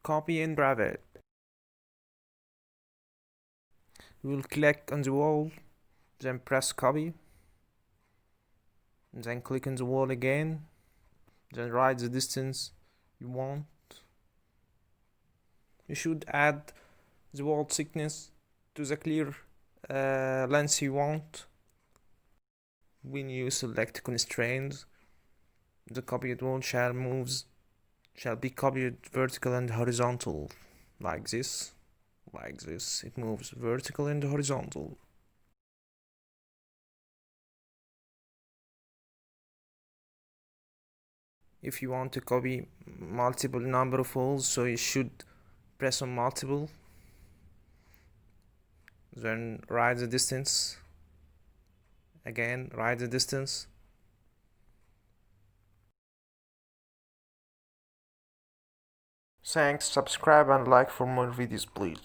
copy in Revit. We will click on the wall, then press copy, then click on the wall again, then write the distance you want. You should add the wall thickness to the clear length you want. When you select constraints, the copied wall shall be copied vertical and horizontal, like this. It moves vertical and horizontal. If you want to copy multiple number of walls, so you should press on multiple, then write the distance, again write the distance. Thanks, subscribe and like for more videos please.